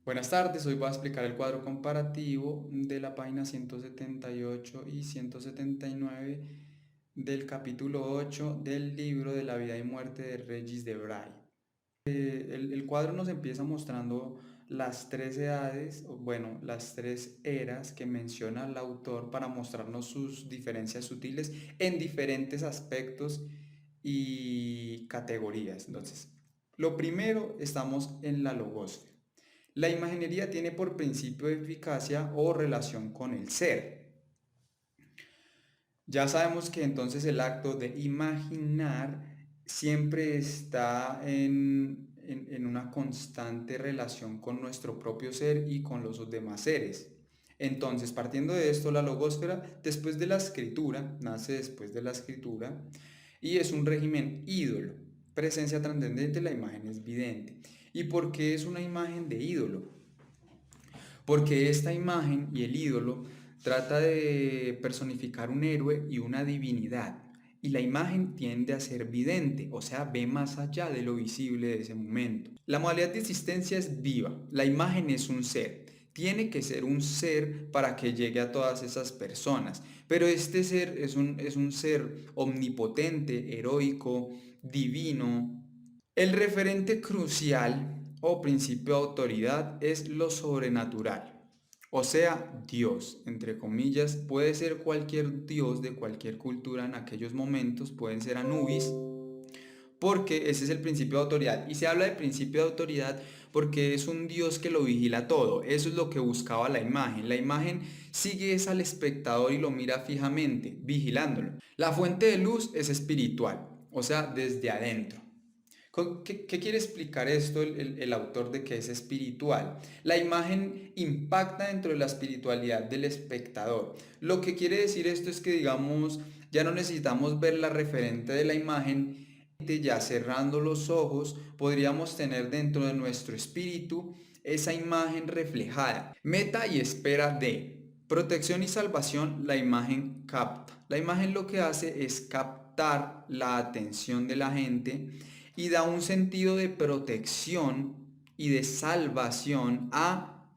Buenas tardes, hoy voy a explicar el cuadro comparativo de la página 178 y 179 del capítulo 8 del libro de la vida y muerte de Regis Debray. El cuadro nos empieza mostrando las tres edades, o bueno, las tres eras que menciona el autor para mostrarnos sus diferencias sutiles en diferentes aspectos y categorías. Entonces, lo primero, estamos en la logosfera. La imaginería tiene por principio de eficacia o relación con el ser. Ya sabemos que entonces el acto de imaginar siempre está en una constante relación con nuestro propio ser y con los demás seres. Entonces, partiendo de esto, la logósfera, después de la escritura, nace después de la escritura, y es un régimen ídolo. Presencia trascendente, la imagen es vidente. ¿Y por qué es una imagen de ídolo? Porque esta imagen y el ídolo trata de personificar un héroe y una divinidad. Y la imagen tiende a ser vidente, o sea, ve más allá de lo visible de ese momento. La modalidad de existencia es viva, la imagen es un ser. Tiene que ser un ser para que llegue a todas esas personas. Pero este ser es un ser omnipotente, heroico, divino. El referente crucial o principio de autoridad es lo sobrenatural, o sea, Dios, entre comillas, puede ser cualquier dios de cualquier cultura en aquellos momentos, pueden ser Anubis, porque ese es el principio de autoridad. Y se habla de principio de autoridad porque es un Dios que lo vigila todo. Eso es lo que buscaba la imagen. La imagen sigue al espectador y lo mira fijamente, vigilándolo. La fuente de luz es espiritual, o sea, desde adentro. ¿Qué quiere explicar esto el autor de que es espiritual? La imagen impacta dentro de la espiritualidad del espectador. Lo que quiere decir esto es que, digamos, ya no necesitamos ver la referente de la imagen, ya cerrando los ojos, podríamos tener dentro de nuestro espíritu esa imagen reflejada. Meta y espera de protección y salvación, la imagen capta. La imagen lo que hace es captar la atención de la gente y da un sentido de protección y de salvación a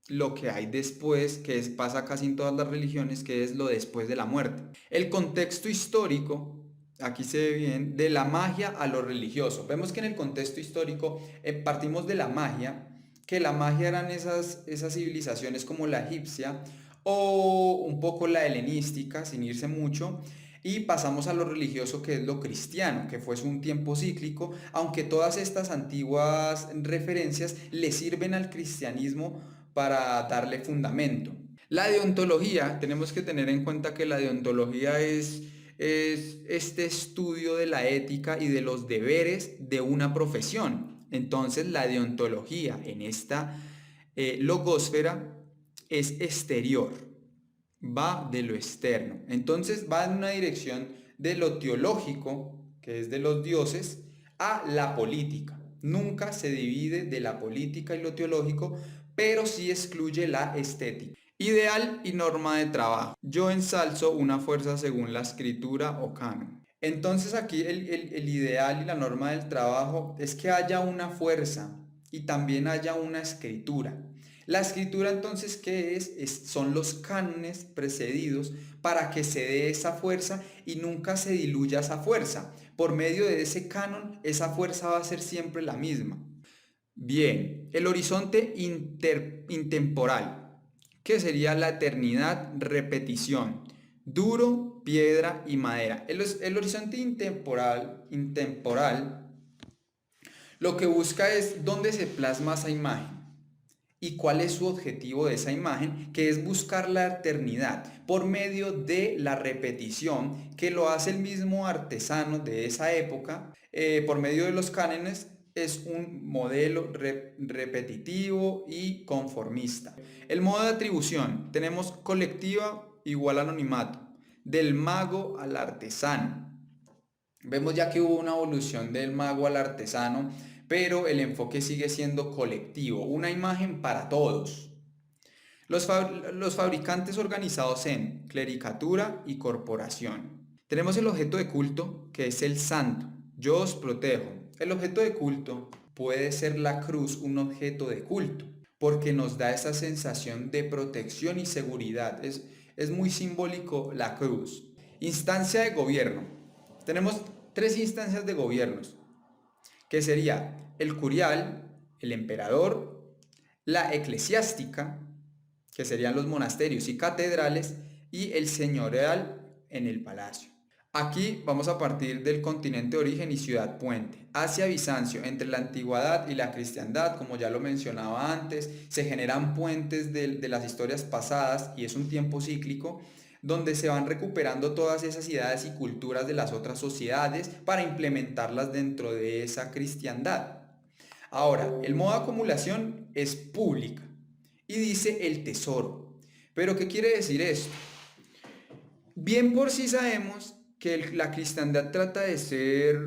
lo que hay después, pasa casi en todas las religiones, que es lo después de la muerte. El contexto histórico, aquí se ve bien, de la magia a lo religioso. Vemos que en el contexto histórico partimos de la magia, que la magia eran esas civilizaciones como la egipcia o un poco la helenística, sin irse mucho, y pasamos a lo religioso, que es lo cristiano, que fue un tiempo cíclico, aunque todas estas antiguas referencias le sirven al cristianismo para darle fundamento. La deontología, tenemos que tener en cuenta que la deontología es este estudio de la ética y de los deberes de una profesión. Entonces la deontología en esta logósfera es exterior, va de lo externo. Entonces va en una dirección de lo teológico, que es de los dioses, a la política. Nunca se divide de la política y lo teológico, pero sí excluye la estética. Ideal y norma de trabajo. Yo ensalzo una fuerza según la escritura o canon. Entonces aquí el ideal y la norma del trabajo es que haya una fuerza y también haya una escritura. La escritura entonces, ¿qué es? Son los cánones precedidos para que se dé esa fuerza y nunca se diluya esa fuerza. Por medio de ese canon, esa fuerza va a ser siempre la misma. Bien, el horizonte intemporal, que sería la eternidad, repetición, duro, piedra y madera. El horizonte intemporal lo que busca es dónde se plasma esa imagen y cuál es su objetivo de esa imagen, que es buscar la eternidad por medio de la repetición, que lo hace el mismo artesano de esa época, por medio de los cánones. Es un modelo repetitivo y conformista. El modo de atribución, tenemos colectiva igual anonimato, del mago al artesano. Vemos ya que hubo una evolución del mago al artesano, pero el enfoque sigue siendo colectivo, una imagen para todos. Los fabricantes organizados en clericatura y corporación. Tenemos el objeto de culto, que es el santo. Yo os protejo. El objeto de culto puede ser la cruz un objeto de culto. porque nos da esa sensación de protección y seguridad. Es muy simbólico la cruz. Instancia de gobierno. Tenemos tres instancias de gobiernos, que sería el curial, el emperador, la eclesiástica, que serían los monasterios y catedrales, y el señorial en el palacio. Aquí vamos a partir del continente de origen y ciudad puente. Hacia Bizancio, entre la antigüedad y la cristiandad, como ya lo mencionaba antes, se generan puentes de las historias pasadas y es un tiempo cíclico donde se van recuperando todas esas ideas y culturas de las otras sociedades para implementarlas dentro de esa cristiandad. Ahora, el modo de acumulación es pública y dice el tesoro. ¿Pero qué quiere decir esto? Bien por sí sabemos que la cristiandad trata de ser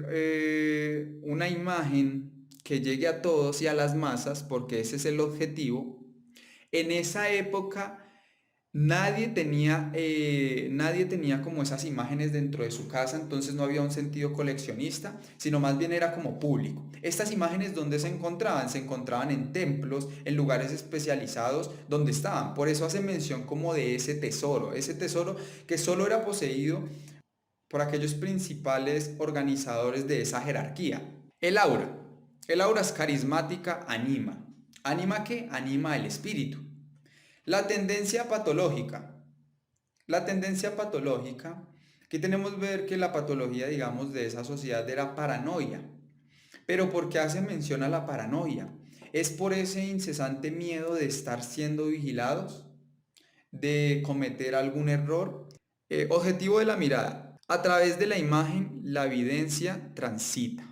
una imagen que llegue a todos y a las masas, porque ese es el objetivo. En esa época nadie tenía como esas imágenes dentro de su casa, entonces no había un sentido coleccionista, sino más bien era como público. Estas imágenes, ¿dónde se encontraban? Se encontraban en templos, en lugares especializados donde estaban. Por eso hace mención como de ese tesoro que solo era poseído por aquellos principales organizadores de esa jerarquía. El aura. El aura es carismática, anima. ¿Anima qué? Anima el espíritu. La tendencia patológica. La tendencia patológica, aquí tenemos que ver que la patología, digamos, de esa sociedad era paranoia. Pero ¿por qué hace mención a la paranoia? Es por ese incesante miedo de estar siendo vigilados, de cometer algún error. Objetivo de la mirada. A través de la imagen, la evidencia transita.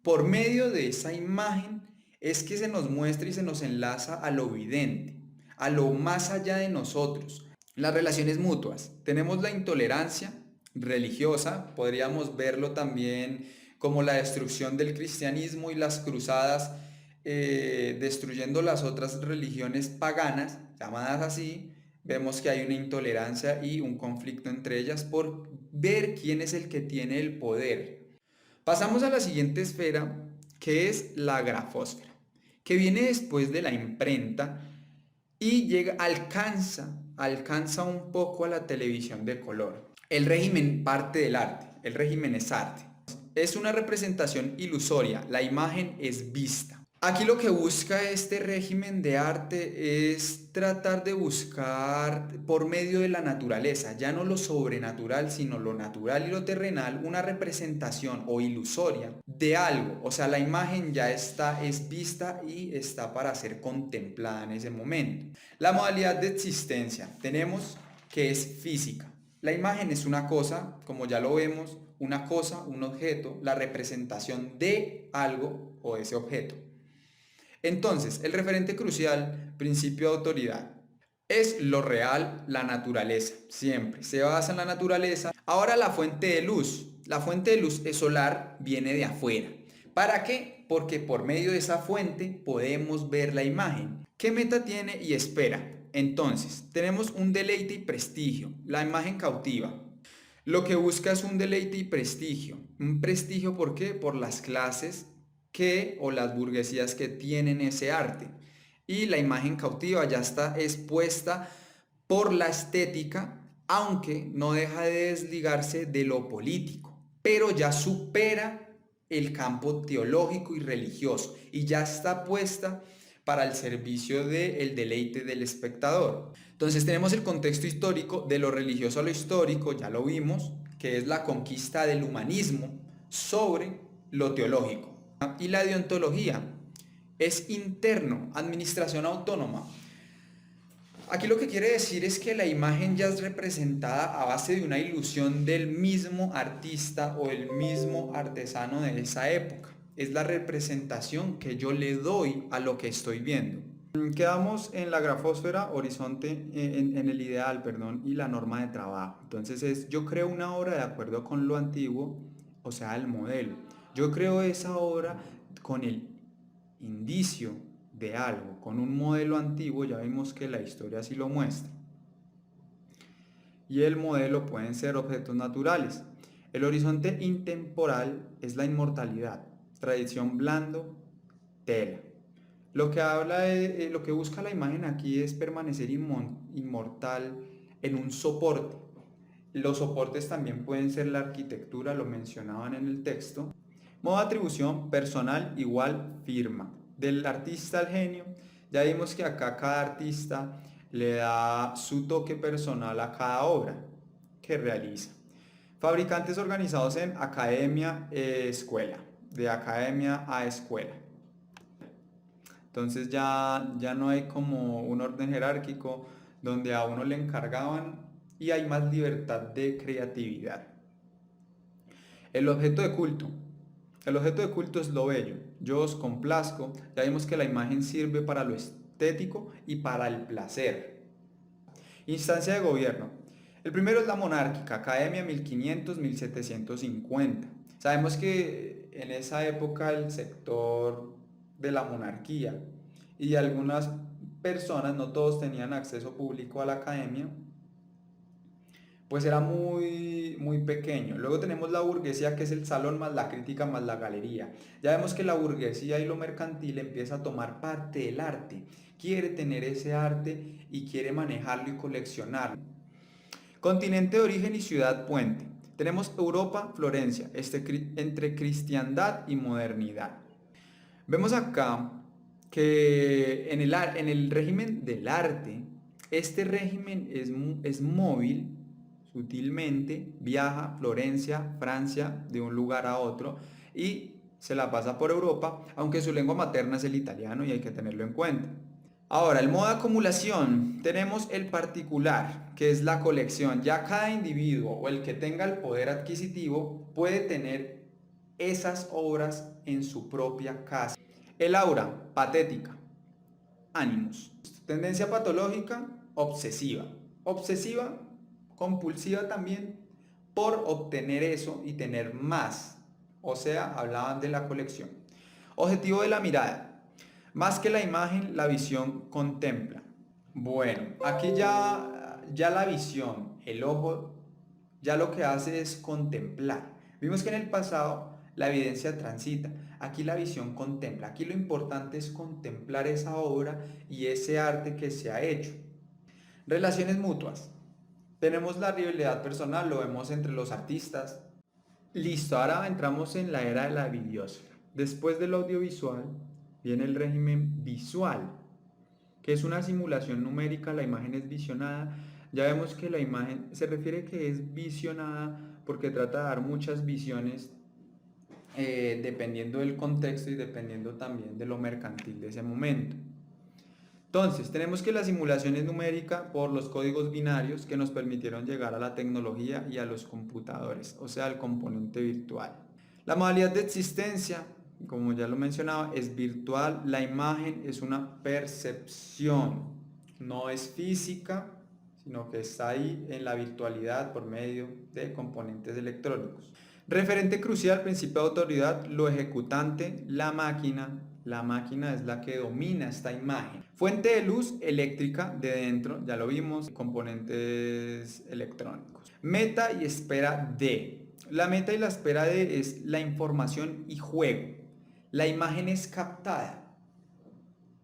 Por medio de esa imagen es que se nos muestra y se nos enlaza a lo evidente, a lo más allá de nosotros. Las relaciones mutuas. Tenemos la intolerancia religiosa, podríamos verlo también como la destrucción del cristianismo y las cruzadas destruyendo las otras religiones paganas, llamadas así. Vemos que hay una intolerancia y un conflicto entre ellas por ver quién es el que tiene el poder. Pasamos a la siguiente esfera, que es la grafósfera, que viene después de la imprenta y alcanza un poco a la televisión de color. El régimen parte del arte, el régimen es arte. Es una representación ilusoria, la imagen es vista. Aquí lo que busca este régimen de arte es tratar de buscar por medio de la naturaleza, ya no lo sobrenatural, sino lo natural y lo terrenal, una representación o ilusoria de algo. O sea, la imagen ya es vista y está para ser contemplada en ese momento. La modalidad de existencia tenemos que es física. La imagen es una cosa, como ya lo vemos, una cosa, un objeto, la representación de algo o ese objeto. Entonces, el referente crucial, principio de autoridad, es lo real, la naturaleza, siempre. Se basa en la naturaleza. Ahora la fuente de luz. La fuente de luz es solar, viene de afuera. ¿Para qué? Porque por medio de esa fuente podemos ver la imagen. ¿Qué meta tiene y espera? Entonces, tenemos un deleite y prestigio. La imagen cautiva. Lo que busca es un deleite y prestigio. Un prestigio, ¿por qué? Por las clases o las burguesías que tienen ese arte. Y la imagen cautiva ya está expuesta por la estética, aunque no deja de desligarse de lo político, pero ya supera el campo teológico y religioso y ya está puesta para el servicio del deleite del espectador. Entonces tenemos el contexto histórico, de lo religioso a lo histórico, ya lo vimos, que es la conquista del humanismo sobre lo teológico. Y la deontología es interno, administración autónoma. Aquí lo que quiere decir es que la imagen ya es representada a base de una ilusión del mismo artista o el mismo artesano de esa época. Es la representación que yo le doy a lo que estoy viendo. Quedamos en la grafósfera, horizonte, en el ideal, perdón, y la norma de trabajo. Entonces yo creo una obra de acuerdo con lo antiguo, o sea, el modelo. Yo creo esa obra con el indicio de algo, con un modelo antiguo, ya vimos que la historia así lo muestra. Y el modelo pueden ser objetos naturales. El horizonte intemporal es la inmortalidad, tradición blando, tela. Lo que lo que busca la imagen aquí es permanecer inmortal en un soporte. Los soportes también pueden ser la arquitectura, lo mencionaban en el texto. Modo de atribución, personal igual firma. Del artista al genio, ya vimos que acá cada artista le da su toque personal a cada obra que realiza. Fabricantes organizados en academia, escuela, de academia a escuela. Entonces ya no hay como un orden jerárquico donde a uno le encargaban y hay más libertad de creatividad. El objeto de culto. El objeto de culto es lo bello. Yo os complazco. Ya vimos que la imagen sirve para lo estético y para el placer. Instancia de gobierno. El primero es la monárquica, Academia 1500-1750. Sabemos que en esa época el sector de la monarquía y algunas personas, no todos tenían acceso público a la academia, pues era muy pequeño. Luego tenemos la burguesía, que es el salón más la crítica más la galería. Ya vemos que la burguesía y lo mercantil empieza a tomar parte del arte. Quiere tener ese arte y quiere manejarlo y coleccionarlo. Continente de origen y ciudad puente. Tenemos Europa, Florencia, entre cristiandad y modernidad. Vemos acá que en el régimen del arte, este régimen es móvil, sutilmente, viaja Florencia, Francia, de un lugar a otro y se la pasa por Europa, aunque su lengua materna es el italiano y hay que tenerlo en cuenta. Ahora, el modo de acumulación, tenemos el particular, que es la colección. Ya cada individuo o el que tenga el poder adquisitivo puede tener esas obras en su propia casa. El aura, patética, ánimos. Tendencia patológica, obsesiva. Obsesiva, compulsiva también, por obtener eso y tener más. O sea, hablaban de la colección. Objetivo de la mirada. Más que la imagen, la visión contempla. Bueno, aquí ya la visión, el ojo, ya lo que hace es contemplar. Vimos que en el pasado la evidencia transita, aquí la visión contempla. Aquí lo importante es contemplar esa obra y ese arte que se ha hecho. Relaciones mutuas. Tenemos la rivalidad personal, lo vemos entre los artistas. Listo, ahora entramos en la era de la videosfera. Después del audiovisual viene el régimen visual, que es una simulación numérica, la imagen es visionada. Ya vemos que la imagen se refiere que es visionada porque trata de dar muchas visiones dependiendo del contexto y dependiendo también de lo mercantil de ese momento. Entonces, tenemos que la simulación es numérica por los códigos binarios que nos permitieron llegar a la tecnología y a los computadores, o sea, al componente virtual. La modalidad de existencia, como ya lo mencionaba, es virtual. La imagen es una percepción, no es física, sino que está ahí en la virtualidad por medio de componentes electrónicos. Referente crucial, principio de autoridad, lo ejecutante, la máquina. La máquina es la que domina esta imagen. Fuente de luz eléctrica de dentro, ya lo vimos, componentes electrónicos. Meta y espera de. La meta y la espera de es la información y juego. La imagen es captada.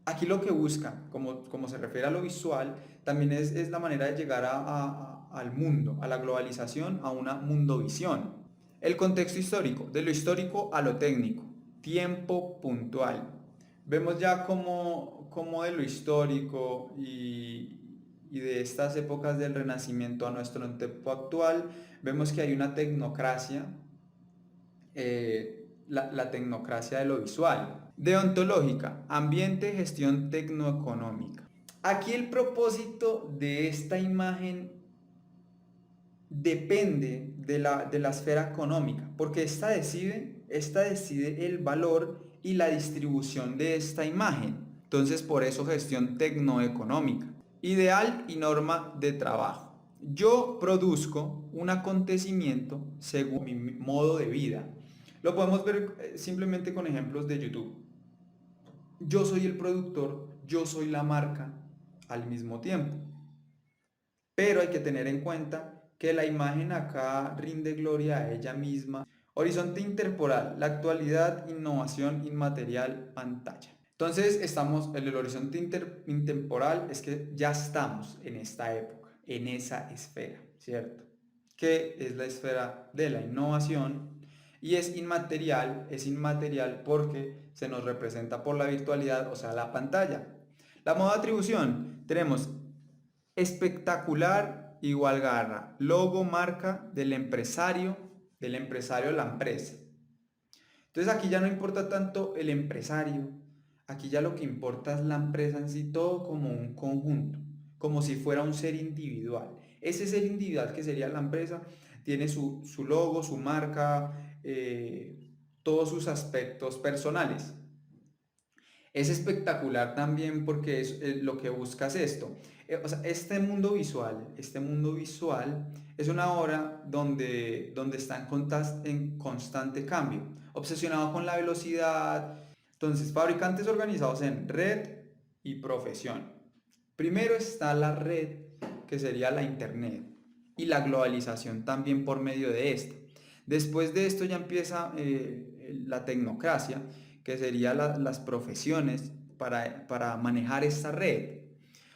Aquí lo que busca, como se refiere a lo visual, también es la manera de llegar al mundo, a la globalización, a una mundovisión. El contexto histórico, de lo histórico a lo técnico, tiempo puntual. Vemos ya como de lo histórico y de estas épocas del Renacimiento a nuestro tiempo actual, vemos que hay una tecnocracia, la tecnocracia de lo visual. Deontológica, ambiente, gestión tecnoeconómica. Aquí el propósito de esta imagen depende de la esfera económica, porque esta decide el valor y la distribución de esta imagen. Entonces, por eso gestión tecnoeconómica. Ideal y norma de trabajo. Yo produzco un acontecimiento según mi modo de vida. Lo podemos ver simplemente con ejemplos de YouTube. Yo soy el productor, yo soy la marca al mismo tiempo. Pero hay que tener en cuenta que la imagen acá rinde gloria a ella misma. Horizonte interporal, la actualidad, innovación inmaterial, pantalla. Entonces estamos, en el horizonte intemporal es que ya estamos en esta época, en esa esfera, ¿cierto? Que es la esfera de la innovación y es inmaterial porque se nos representa por la virtualidad, o sea, la pantalla. La moda de atribución, tenemos espectacular igual garra, logo, marca del empresario de la empresa. Entonces aquí ya no importa tanto el empresario, aquí ya lo que importa es la empresa en sí, todo como un conjunto, como si fuera un ser individual. Ese ser individual que sería la empresa tiene su logo, su marca, todos sus aspectos personales. Es espectacular también porque lo que busca es esto. O sea, este mundo visual es una obra donde está en constante cambio, obsesionado con la velocidad. Entonces, fabricantes organizados en red y profesión. Primero está la red, que sería la internet, y la globalización también por medio de esta. Después de esto ya empieza la tecnocracia, que serían las profesiones para manejar esta red.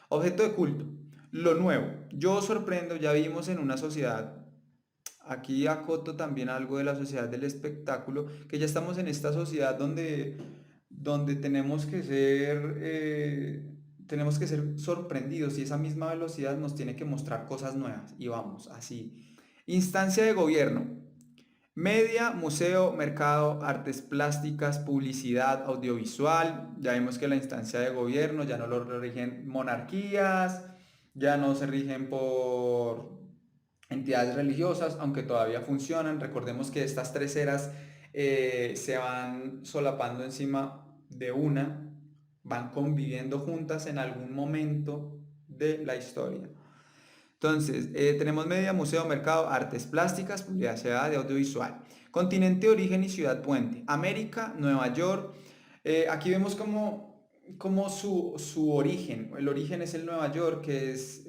Objeto de culto, lo nuevo. Yo sorprendo, ya vimos en una sociedad, aquí acoto también algo de la sociedad del espectáculo, que ya estamos en esta sociedad donde tenemos que ser sorprendidos y esa misma velocidad nos tiene que mostrar cosas nuevas y vamos, así. Instancia de gobierno. Media, museo, mercado, artes plásticas, publicidad, audiovisual. Ya vimos que la instancia de gobierno ya no lo rigen monarquías, ya no se rigen por entidades religiosas, aunque todavía funcionan. Recordemos que estas tres eras se van solapando encima de una, van conviviendo juntas en algún momento de la historia. Entonces, tenemos media, museo, mercado, artes plásticas, publicidad de audiovisual. Continente, origen y ciudad puente. América, Nueva York. Aquí vemos como su origen. El origen es el Nueva York, que es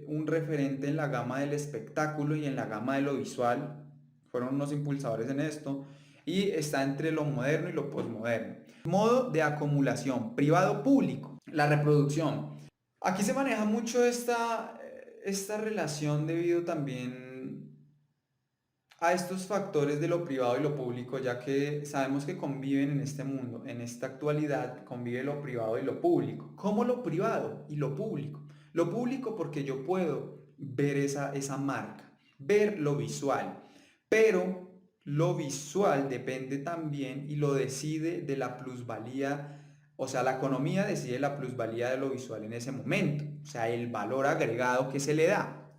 un referente en la gama del espectáculo y en la gama de lo visual. Fueron unos impulsadores en esto. Y está entre lo moderno y lo posmoderno. Modo de acumulación, privado-público. La reproducción. Aquí se maneja mucho esta relación debido también a estos factores de lo privado y lo público, ya que sabemos que conviven en este mundo, en esta actualidad convive lo privado y lo público. ¿Cómo lo privado y lo público? Lo público porque yo puedo ver esa marca, ver lo visual, pero lo visual depende también y lo decide de la plusvalía, o sea, la economía decide la plusvalía de lo visual en ese momento, o sea, el valor agregado que se le da,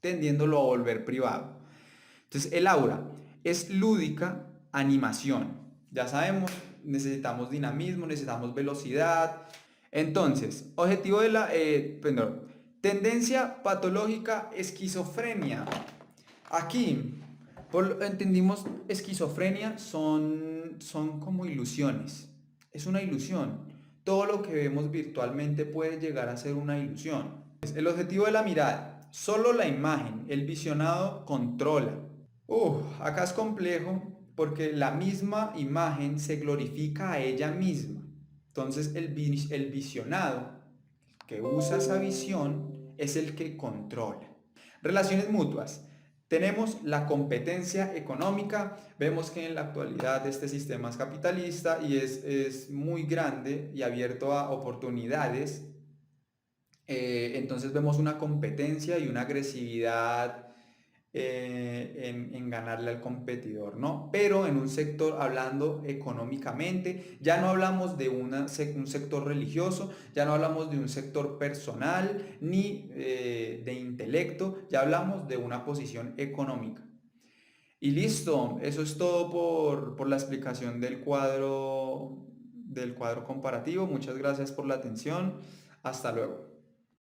tendiéndolo a volver privado. Entonces, el aura es lúdica, animación. Ya sabemos, necesitamos dinamismo, necesitamos velocidad. Entonces, objetivo de perdón, tendencia patológica, esquizofrenia. Aquí, entendimos, esquizofrenia son como ilusiones. Es una ilusión. Todo lo que vemos virtualmente puede llegar a ser una ilusión. El objetivo de la mirada, solo la imagen, el visionado controla. Acá es complejo porque la misma imagen se glorifica a ella misma. Entonces el visionado que usa esa visión es el que controla. Relaciones mutuas. Tenemos la competencia económica. Vemos que en la actualidad este sistema es capitalista y es muy grande y abierto a oportunidades. Entonces vemos una competencia y una agresividad en ganarle al competidor, ¿no? Pero en un sector, hablando económicamente, ya no hablamos de un sector religioso, ya no hablamos de un sector personal, ni de intelecto, ya hablamos de una posición económica. Y listo, eso es todo por la explicación del cuadro comparativo. Muchas gracias por la atención. Hasta luego.